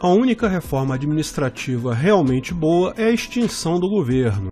A única reforma administrativa realmente boa é a extinção do governo.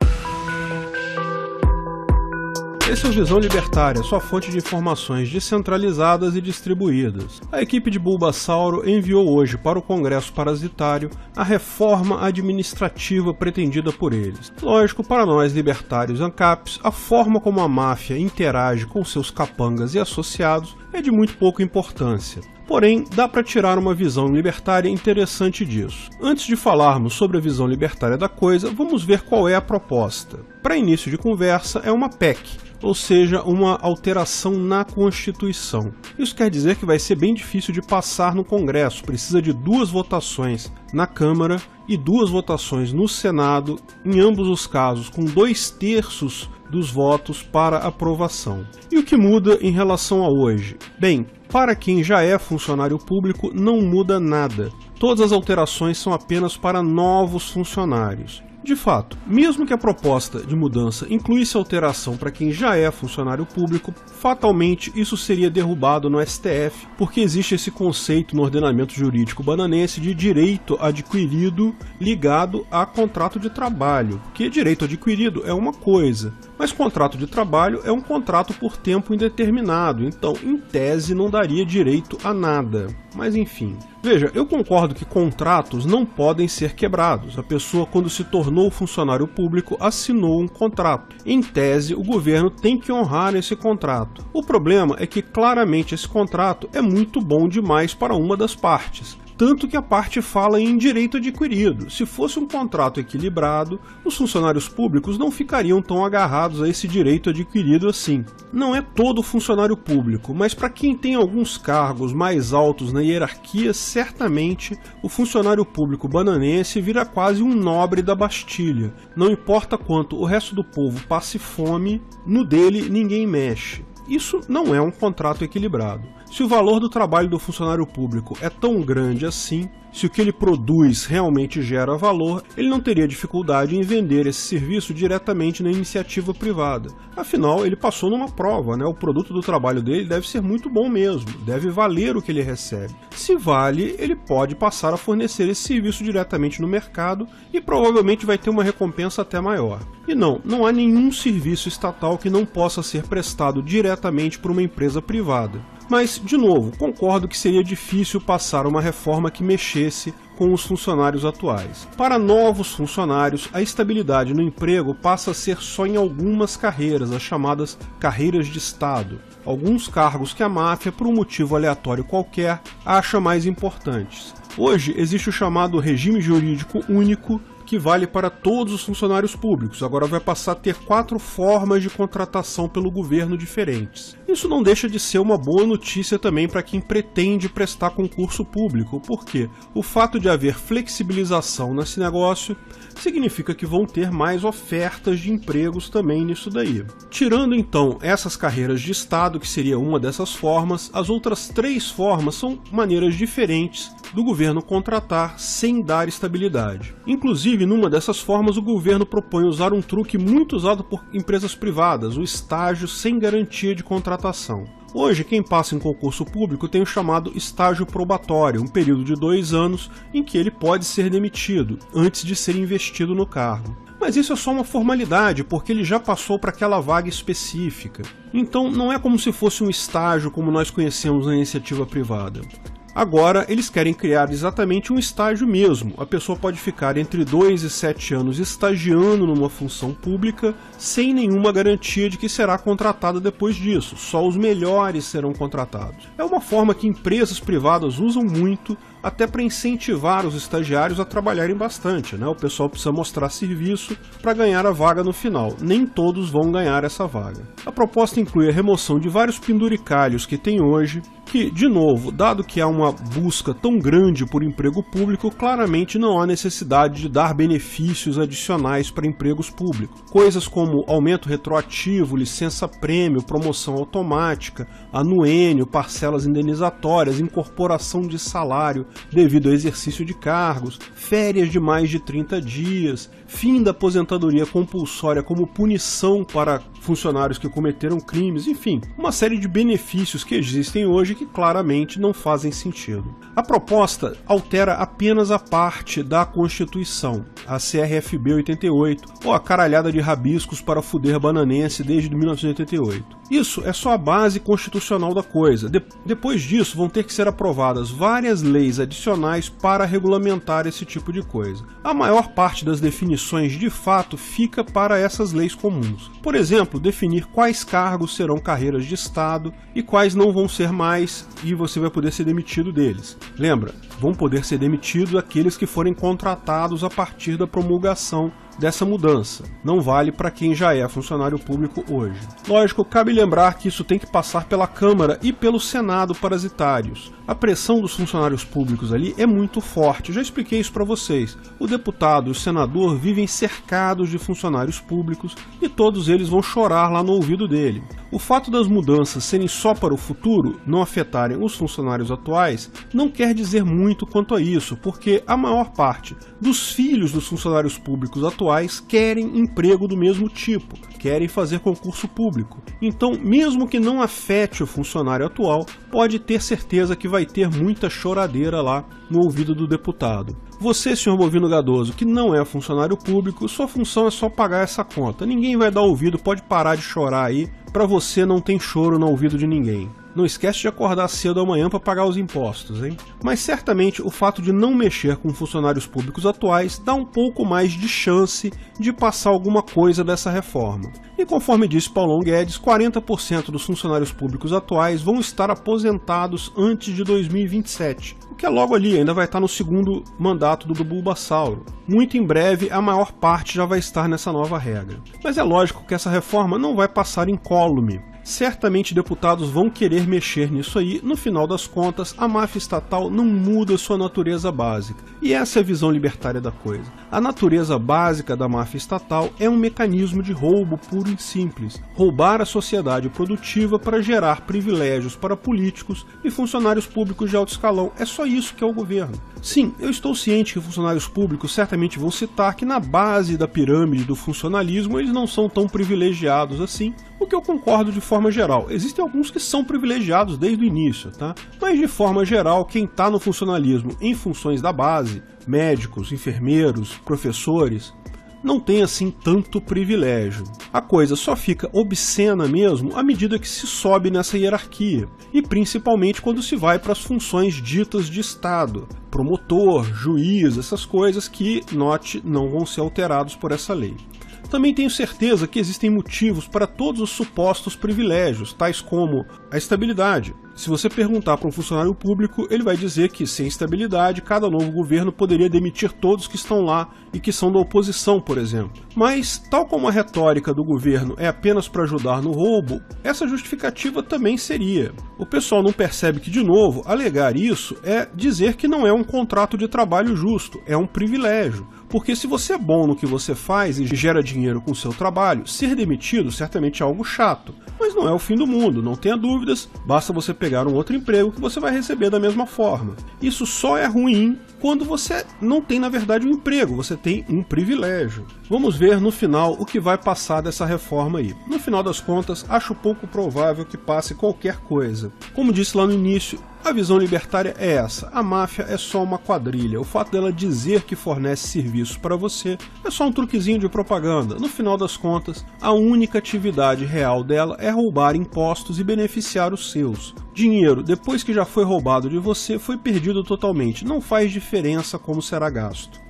Esse é o Visão Libertária, sua fonte de informações descentralizadas e distribuídas. A equipe de Bulbasauro enviou hoje para o Congresso Parasitário a reforma administrativa pretendida por eles. Lógico, para nós libertários ANCAPs, a forma como a máfia interage com seus capangas e associados é de muito pouca importância. Porém, dá para tirar uma visão libertária interessante disso. Antes de falarmos sobre a visão libertária da coisa, vamos ver qual é a proposta. Para início de conversa, é uma PEC, ou seja, uma alteração na Constituição. Isso quer dizer que vai ser bem difícil de passar no Congresso, precisa de 2 votações na Câmara e 2 votações no Senado, em ambos os casos com 2/3 dos votos para aprovação. E o que muda em relação a hoje? Bem, para quem já é funcionário público, não muda nada. Todas as alterações são apenas para novos funcionários. De fato, mesmo que a proposta de mudança incluísse alteração para quem já é funcionário público, fatalmente isso seria derrubado no STF, porque existe esse conceito no ordenamento jurídico bananense de direito adquirido ligado a contrato de trabalho, porque direito adquirido é uma coisa, mas contrato de trabalho é um contrato por tempo indeterminado, então, em tese, não daria direito a nada. Mas enfim. Veja, eu concordo que contratos não podem ser quebrados. A pessoa, quando se tornou funcionário público, assinou um contrato. Em tese, o governo tem que honrar esse contrato. O problema é que, claramente, esse contrato é muito bom demais para uma das partes. Tanto que a parte fala em direito adquirido. Se fosse um contrato equilibrado, os funcionários públicos não ficariam tão agarrados a esse direito adquirido assim. Não é todo funcionário público, mas para quem tem alguns cargos mais altos na hierarquia, certamente o funcionário público bananense vira quase um nobre da Bastilha. Não importa quanto o resto do povo passe fome, no dele ninguém mexe. Isso não é um contrato equilibrado. Se o valor do trabalho do funcionário público é tão grande assim, se o que ele produz realmente gera valor, ele não teria dificuldade em vender esse serviço diretamente na iniciativa privada. Afinal, ele passou numa prova, né? O produto do trabalho dele deve ser muito bom mesmo, deve valer o que ele recebe. Se vale, ele pode passar a fornecer esse serviço diretamente no mercado e provavelmente vai ter uma recompensa até maior. E não há nenhum serviço estatal que não possa ser prestado diretamente por uma empresa privada. Mas, de novo, concordo que seria difícil passar uma reforma que mexesse com os funcionários atuais. Para novos funcionários, a estabilidade no emprego passa a ser só em algumas carreiras, as chamadas carreiras de Estado. Alguns cargos que a máfia, por um motivo aleatório qualquer, acha mais importantes. Hoje existe o chamado regime jurídico único, que vale para todos os funcionários públicos. Agora vai passar a ter 4 formas de contratação pelo governo diferentes. Isso não deixa de ser uma boa notícia também para quem pretende prestar concurso público, porque o fato de haver flexibilização nesse negócio significa que vão ter mais ofertas de empregos também nisso daí. Tirando então essas carreiras de Estado, que seria uma dessas formas, as outras 3 formas são maneiras diferentes do governo contratar sem dar estabilidade. Inclusive, numa dessas formas, o governo propõe usar um truque muito usado por empresas privadas, o estágio sem garantia de contratação. Hoje, quem passa em concurso público tem o chamado estágio probatório, um período de 2 anos em que ele pode ser demitido, antes de ser investido no cargo. Mas isso é só uma formalidade, porque ele já passou para aquela vaga específica. Então, não é como se fosse um estágio como nós conhecemos na iniciativa privada. Agora, eles querem criar exatamente um estágio mesmo. A pessoa pode ficar entre 2 e 7 anos estagiando numa função pública sem nenhuma garantia de que será contratada depois disso. Só os melhores serão contratados. É uma forma que empresas privadas usam muito, até para incentivar os estagiários a trabalharem bastante, né? O pessoal precisa mostrar serviço para ganhar a vaga no final. Nem todos vão ganhar essa vaga. A proposta inclui a remoção de vários penduricalhos que tem hoje, que, de novo, dado que há uma busca tão grande por emprego público, claramente não há necessidade de dar benefícios adicionais para empregos públicos. Coisas como aumento retroativo, licença-prêmio, promoção automática, anuênio, parcelas indenizatórias, incorporação de salário devido ao exercício de cargos, férias de mais de 30 dias, fim da aposentadoria compulsória como punição para funcionários que cometeram crimes, enfim, uma série de benefícios que existem hoje que claramente não fazem sentido. A proposta altera apenas a parte da Constituição, a CRFB 88, ou a caralhada de rabiscos para fuder bananense desde 1988. Isso é só a base constitucional da coisa. Depois disso, vão ter que ser aprovadas várias leis adicionais para regulamentar esse tipo de coisa. A maior parte das definições de fato fica para essas leis comuns. Por exemplo, definir quais cargos serão carreiras de Estado e quais não vão ser mais, e você vai poder ser demitido deles. Lembra, vão poder ser demitidos aqueles que forem contratados a partir da promulgação dessa mudança. Não vale para quem já é funcionário público hoje. Lógico, cabe lembrar que isso tem que passar pela Câmara e pelo Senado parasitários. A pressão dos funcionários públicos ali é muito forte, já expliquei isso para vocês. O deputado e o senador vivem cercados de funcionários públicos e todos eles vão chorar lá no ouvido dele. O fato das mudanças serem só para o futuro, não afetarem os funcionários atuais, não quer dizer muito quanto a isso, porque a maior parte dos filhos dos funcionários públicos atuais querem emprego do mesmo tipo, querem fazer concurso público. Então, mesmo que não afete o funcionário atual, pode ter certeza que vai ter muita choradeira lá no ouvido do deputado. Você, senhor Bovino Gadoso, que não é funcionário público, sua função é só pagar essa conta. Ninguém vai dar ouvido, pode parar de chorar aí. Para você não tem choro no ouvido de ninguém. Não esquece de acordar cedo amanhã para pagar os impostos, hein? Mas certamente o fato de não mexer com funcionários públicos atuais dá um pouco mais de chance de passar alguma coisa dessa reforma. E conforme disse Paulão Guedes, 40% dos funcionários públicos atuais vão estar aposentados antes de 2027. O que é logo ali, ainda vai estar no segundo mandato do Bulbasauro. Muito em breve, a maior parte já vai estar nessa nova regra. Mas é lógico que essa reforma não vai passar incólume. Certamente deputados vão querer mexer nisso aí, no final das contas, a máfia estatal não muda sua natureza básica. E essa é a visão libertária da coisa. A natureza básica da máfia estatal é um mecanismo de roubo puro e simples. Roubar a sociedade produtiva para gerar privilégios para políticos e funcionários públicos de alto escalão. É só isso que é o governo. Sim, eu estou ciente que funcionários públicos certamente vão citar que na base da pirâmide do funcionalismo eles não são tão privilegiados assim, o que eu concordo de forma geral. Existem alguns que são privilegiados desde o início, tá? Mas de forma geral, quem está no funcionalismo em funções da base, médicos, enfermeiros, professores, não tem assim tanto privilégio. A coisa só fica obscena mesmo à medida que se sobe nessa hierarquia, e principalmente quando se vai para as funções ditas de Estado, promotor, juiz, essas coisas que, note, não vão ser alterados por essa lei. Também tenho certeza que existem motivos para todos os supostos privilégios, tais como a estabilidade. Se você perguntar para um funcionário público, ele vai dizer que, sem estabilidade, cada novo governo poderia demitir todos que estão lá e que são da oposição, por exemplo. Mas, tal como a retórica do governo é apenas para ajudar no roubo, essa justificativa também seria. O pessoal não percebe que, de novo, alegar isso é dizer que não é um contrato de trabalho justo, é um privilégio. Porque se você é bom no que você faz e gera dinheiro com o seu trabalho, ser demitido certamente é algo chato. Mas não é o fim do mundo, não tenha dúvidas, basta você pegar um outro emprego que você vai receber da mesma forma. Isso só é ruim quando você não tem, na verdade, um emprego, você tem um privilégio. Vamos ver no final o que vai passar dessa reforma aí. No final das contas, acho pouco provável que passe qualquer coisa. Como disse lá no início, a visão libertária é essa, a máfia é só uma quadrilha, o fato dela dizer que fornece serviços para você é só um truquezinho de propaganda. No final das contas, a única atividade real dela é roubar impostos e beneficiar os seus. Dinheiro, depois que já foi roubado de você, foi perdido totalmente, não faz diferença como será gasto.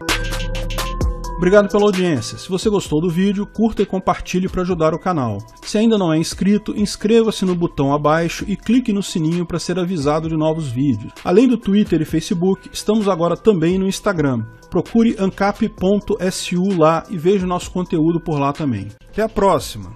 Obrigado pela audiência. Se você gostou do vídeo, curta e compartilhe para ajudar o canal. Se ainda não é inscrito, inscreva-se no botão abaixo e clique no sininho para ser avisado de novos vídeos. Além do Twitter e Facebook, estamos agora também no Instagram. Procure ancap.su lá e veja o nosso conteúdo por lá também. Até a próxima!